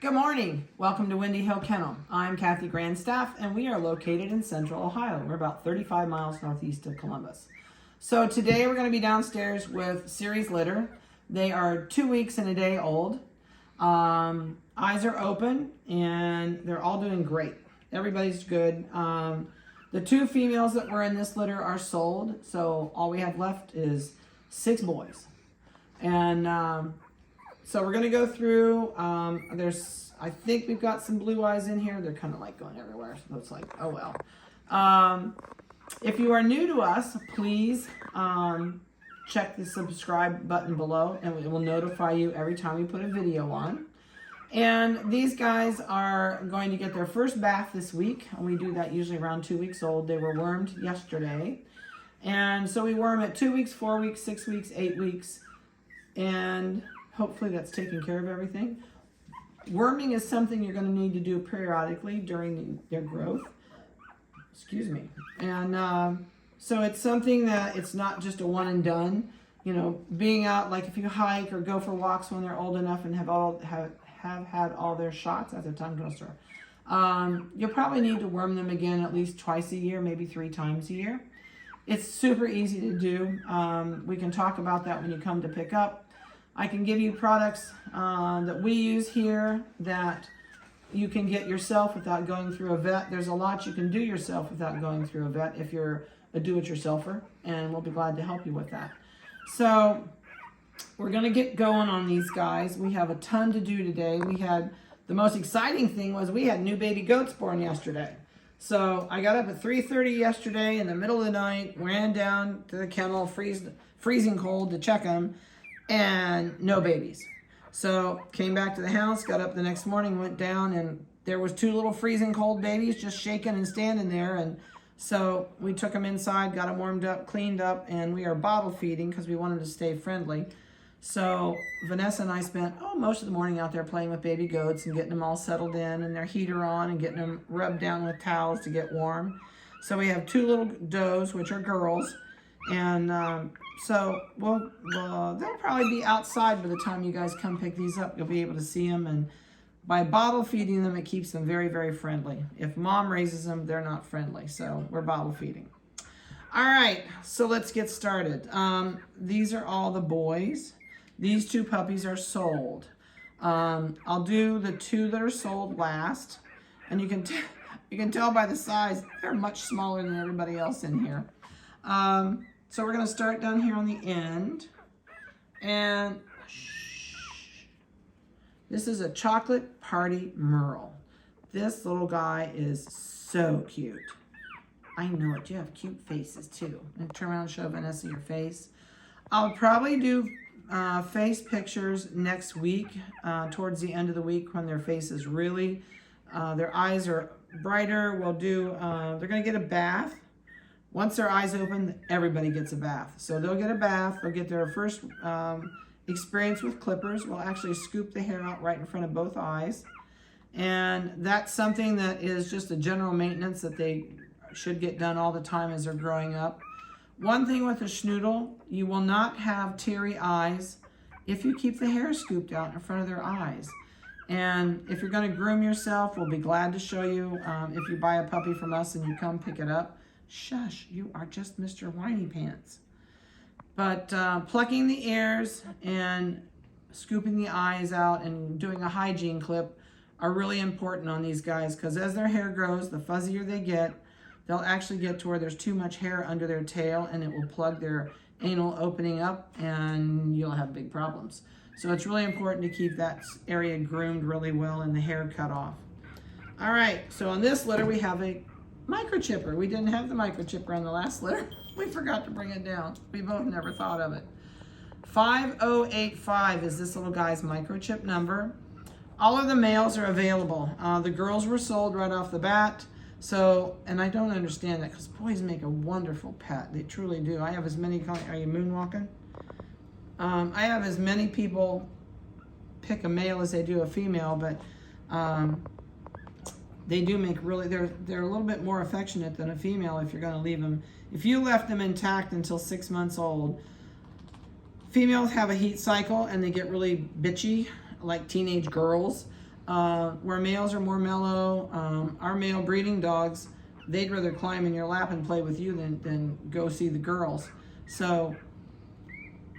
Good morning. Welcome to Windy Hill Kennel. I'm Kathy Grandstaff, and we are located in Central Ohio. We're about 35 miles northeast of Columbus. So today we're going to be downstairs with Siri's litter. They are 2 weeks and a day old. Eyes are open, and they're all doing great. Everybody's good. The two females that were in this litter are sold, so all we have left is 6 boys. And so we're going to go through, I think we've got some blue eyes in here. They're kind of like going everywhere, so it's like, oh well. If you are new to us, please check the subscribe button below, and it will notify you every time we put a video on. And these guys are going to get their first bath this week, and we do that usually around 2 weeks old. They were wormed yesterday. And so we worm at 2 weeks, 4 weeks, 6 weeks, 8 weeks, and hopefully that's taking care of everything. Worming is something you're going to need to do periodically during their growth. Excuse me. And so it's something that it's not just a one and done. You know, being out, like if you hike or go for walks when they're old enough and have had all their shots as a tongue twister, you'll probably need to worm them again at least twice a year, maybe 3 times a year. It's super easy to do. We can talk about that when you come to pick up. I can give you products that we use here that you can get yourself without going through a vet. There's a lot you can do yourself without going through a vet if you're a do-it-yourselfer, and we'll be glad to help you with that. So we're going to get going on these guys. We have a ton to do today. The most exciting thing was we had new baby goats born yesterday. So I got up at 3:30 yesterday in the middle of the night, ran down to the kennel, freezing cold to check them, and no babies. So came back to the house, got up the next morning, went down, and there was 2 little freezing cold babies just shaking and standing there. And so we took them inside, got them warmed up, cleaned up, and we are bottle feeding because we wanted to stay friendly. So Vanessa and I spent most of the morning out there playing with baby goats and getting them all settled in and their heater on and getting them rubbed down with towels to get warm. So we have 2 little does, which are girls, and so they'll probably be outside by the time you guys come pick these up. You'll be able to see them, and by bottle feeding them, it keeps them very, very friendly. If mom raises them, they're not friendly, so we're bottle feeding. All right, so let's get started. These are all the boys. These 2 puppies are sold. I'll do the 2 that are sold last, and you can tell by the size they're much smaller than everybody else in here. So we're going to start down here on the end, and this is a chocolate party merle. This little guy is so cute. I know it. You have cute faces too. And turn around and show Vanessa your face. I'll probably do face pictures next week, towards the end of the week when their faces really, their eyes are brighter. We'll do, they're going to get a bath. Once their eyes open, everybody gets a bath. So they'll get a bath. They'll get their first experience with clippers. We'll actually scoop the hair out right in front of both eyes. And that's something that is just a general maintenance that they should get done all the time as they're growing up. One thing with a Schnoodle, you will not have teary eyes if you keep the hair scooped out in front of their eyes. And if you're going to groom yourself, we'll be glad to show you. If you buy a puppy from us and you come pick it up, shush, you are just Mr. Whiny Pants. But plucking the ears and scooping the eyes out and doing a hygiene clip are really important on these guys, because as their hair grows, the fuzzier they get, they'll actually get to where there's too much hair under their tail, and it will plug their anal opening up, and you'll have big problems. So it's really important to keep that area groomed really well and the hair cut off. All right, so on this litter we have a microchipper. We didn't have the microchipper on the last litter. We forgot to bring it down. We both never thought of it. 5085 is this little guy's microchip number. All of the males are available. The girls were sold right off the bat. So, and I don't understand that, because boys make a wonderful pet. They truly do. I have as many, are you moonwalking? I have as many people pick a male as they do a female, but they do make really, they're a little bit more affectionate than a female if you're going to leave them. If you left them intact until 6 months old, females have a heat cycle and they get really bitchy, like teenage girls. where males are more mellow. Our male breeding dogs, they'd rather climb in your lap and play with you than go see the girls. So,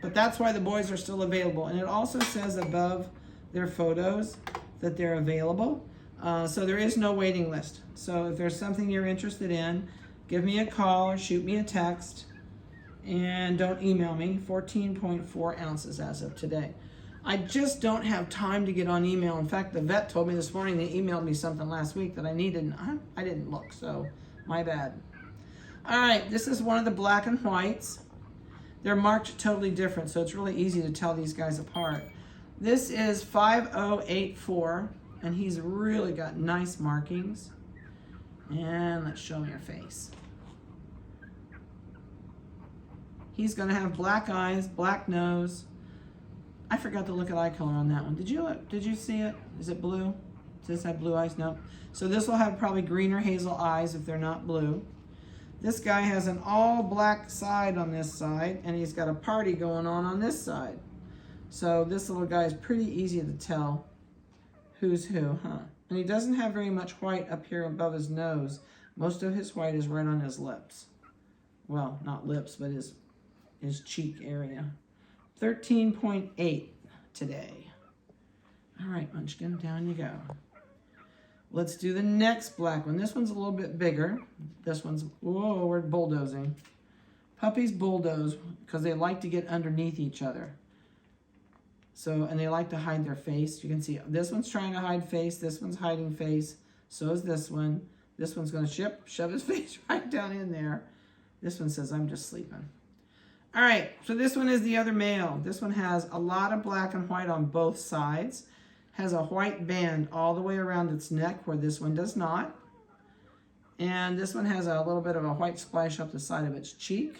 but that's why the boys are still available. And it also says above their photos that they're available. So there is no waiting list. So if there's something you're interested in, give me a call or shoot me a text. And don't email me. 14.4 ounces as of today. I just don't have time to get on email. In fact, the vet told me this morning they emailed me something last week that I needed, and I didn't look, so my bad. All right, this is one of the black and whites. They're marked totally different, so it's really easy to tell these guys apart. This is 5084, and he's really got nice markings. And let's show him your face. He's gonna have black eyes, black nose. I forgot to look at eye color on that one. Did you see it? Is it blue? Does this have blue eyes? No. So this will have probably green or hazel eyes if they're not blue. This guy has an all black side on this side, and he's got a party going on this side. So this little guy is pretty easy to tell who's who, huh? And he doesn't have very much white up here above his nose. Most of his white is right on his lips. Well, not lips, but his cheek area. 13.8 today. All right, Munchkin, down you go. Let's do the next black one. This one's a little bit bigger. This one's, whoa, we're bulldozing. Puppies bulldoze because they like to get underneath each other. So, and they like to hide their face. You can see this one's trying to hide face. This one's hiding face. So is this one. This one's going to shove his face right down in there. This one says, I'm just sleeping. All right, so this one is the other male. This one has a lot of black and white on both sides. Has a white band all the way around its neck where this one does not. And this one has a little bit of a white splash up the side of its cheek.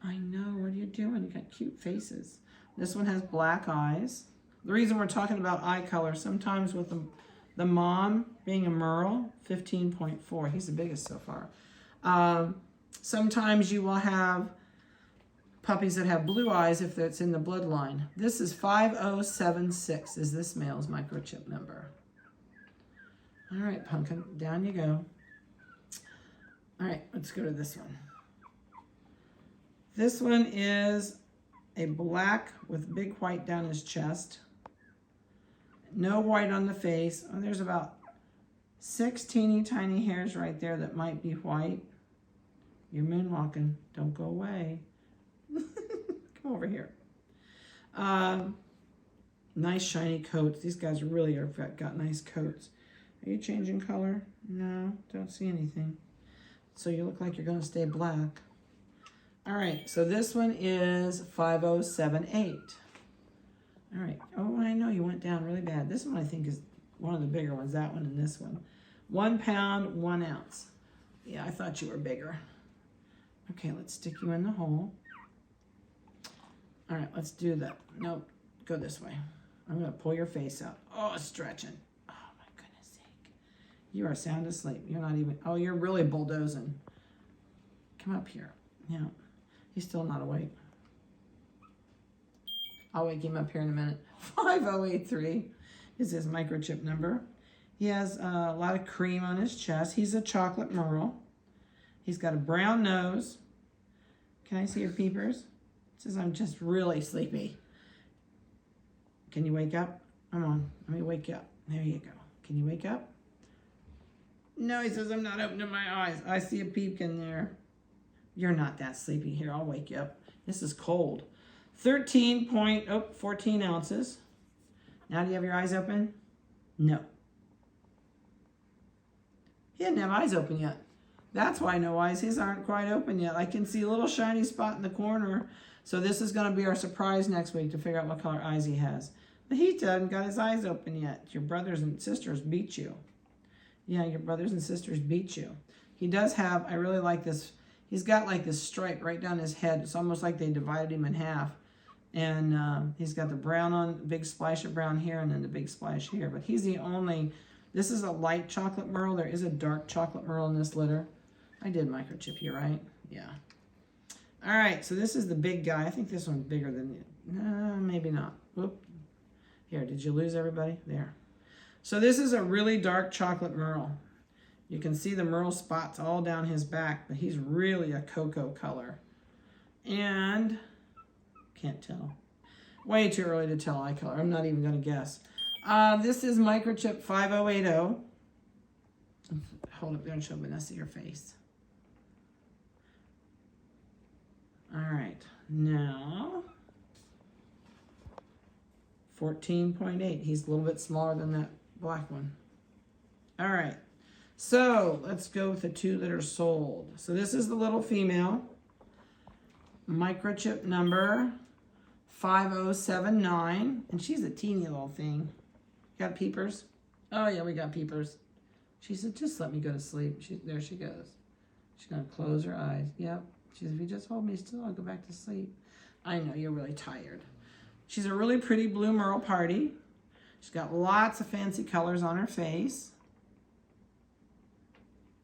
I know, what are you doing? You got cute faces. This one has black eyes. The reason we're talking about eye color, sometimes with the mom being a Merle, 15.4. He's the biggest so far. Sometimes you will have puppies that have blue eyes if it's in the bloodline. This is 5076 is this male's microchip number. All right, Pumpkin, down you go. All right, let's go to this one. This one is a black with big white down his chest. No white on the face. Oh, there's about 6 teeny tiny hairs right there that might be white. You're moonwalking. Don't go away. Come over here. Nice shiny coats. These guys really got nice coats. Are you changing color? No, don't see anything. So you look like you're going to stay black. All right, so this one is 5078. All right. Oh, I know you went down really bad. This one I think is one of the bigger ones, that one and this one. 1 pound, 1 ounce. Yeah, I thought you were bigger. Okay, let's stick you in the hole. All right, let's do that. Nope, go this way. I'm gonna pull your face out. Oh, it's stretching. Oh my goodness sake. You are sound asleep. You're not even, oh, you're really bulldozing. Come up here. Yeah, he's still not awake. I'll wake him up here in a minute. 5083 is his microchip number. He has a lot of cream on his chest. He's a chocolate Merle. He's got a brown nose. Can I see your peepers? It says I'm just really sleepy. Can you wake up? Come on, let me wake you up. There you go. Can you wake up? No, he says I'm not opening my eyes. I see a peepkin there. You're not that sleepy. Here, I'll wake you up. This is cold. 14 ounces. Now do you have your eyes open? No. He didn't have eyes open yet. That's why no eyes. His aren't quite open yet. I can see a little shiny spot in the corner. So this is going to be our surprise next week to figure out what color eyes he has. But he hasn't got his eyes open yet. Your brothers and sisters beat you. Yeah, your brothers and sisters beat you. He does have, I really like this. He's got like this stripe right down his head. It's almost like they divided him in half. And he's got the brown on, big splash of brown here, and then the big splash here. But he's the only, this is a light chocolate Merle. There is a dark chocolate Merle in this litter. I did microchip you, right? Yeah. All right, so this is the big guy. I think this one's bigger than, maybe not. Whoop. Here, did you lose everybody? There. So this is a really dark chocolate merle. You can see the merle spots all down his back, but he's really a cocoa color. And, can't tell. Way too early to tell eye color. I'm not even going to guess. This is microchip 5080. Hold up there and show Vanessa your face. All right, now 14.8. He's a little bit smaller than that black one. All right, so let's go with the two that are sold. So this is the little female, microchip number 5079, and she's a teeny little thing. Got peepers? Oh yeah, we got peepers. She said, just let me go to sleep. There she goes. She's gonna close her eyes. Yep. She said, if you just hold me still, I'll go back to sleep. I know, you're really tired. She's a really pretty blue merle party. She's got lots of fancy colors on her face.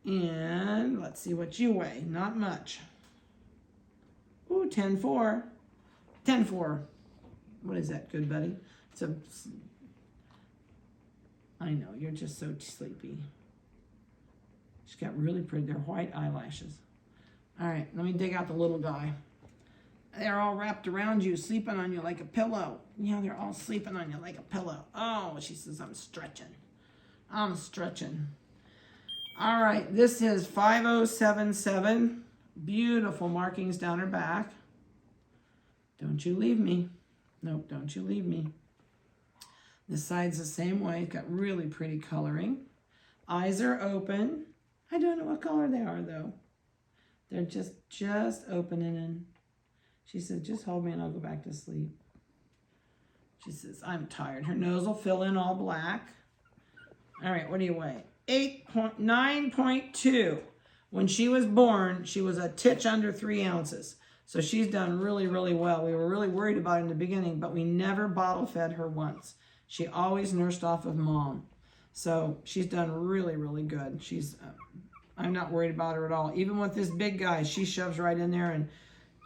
And let's see what you weigh. Not much. Ooh, 10.4. 10.4. What is that, good buddy? I know, you're just so sleepy. She's got really pretty, they're white eyelashes. All right, let me dig out the little guy. They're all wrapped around you, sleeping on you like a pillow. Yeah, they're all sleeping on you like a pillow. Oh, she says, I'm stretching. I'm stretching. All right, this is 5077. Beautiful markings down her back. Don't you leave me. Nope, don't you leave me. This side's the same way. It's got really pretty coloring. Eyes are open. I don't know what color they are, though. They're just opening, and she said, just hold me and I'll go back to sleep. She says, I'm tired. Her nose will fill in all black. All right, what do you weigh? 9.2. When she was born, she was a titch under 3 ounces. So she's done really, really well. We were really worried about it in the beginning, but we never bottle fed her once. She always nursed off of mom. So she's done really, really good. I'm not worried about her at all. Even with this big guy, she shoves right in there. And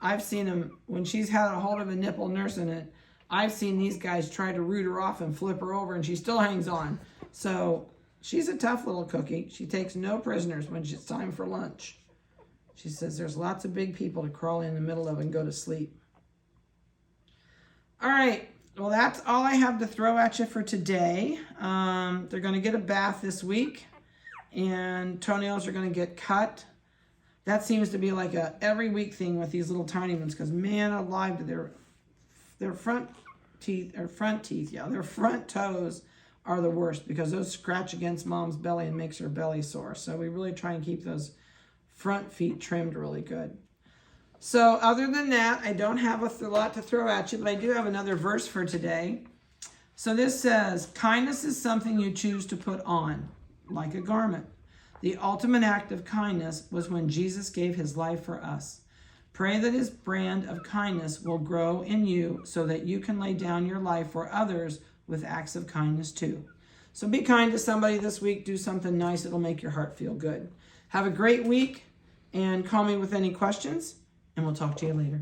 I've seen him, when she's had a hold of a nipple nursing it, I've seen these guys try to root her off and flip her over, and she still hangs on. So she's a tough little cookie. She takes no prisoners when it's time for lunch. She says there's lots of big people to crawl in the middle of and go to sleep. All right. Well, that's all I have to throw at you for today. They're going to get a bath this week, and toenails are going to get cut. That seems to be like a every week thing with these little tiny ones, because man alive, their front toes are the worst, because those scratch against mom's belly and makes her belly sore. So we really try and keep those front feet trimmed really good. So other than that, I don't have a lot to throw at you, but I do have another verse for today. So this says, kindness is something you choose to put on, like a garment. The ultimate act of kindness was when Jesus gave his life for us. Pray that his brand of kindness will grow in you so that you can lay down your life for others with acts of kindness too. So be kind to somebody this week. Do something nice. It'll make your heart feel good. Have a great week, and call me with any questions, and we'll talk to you later.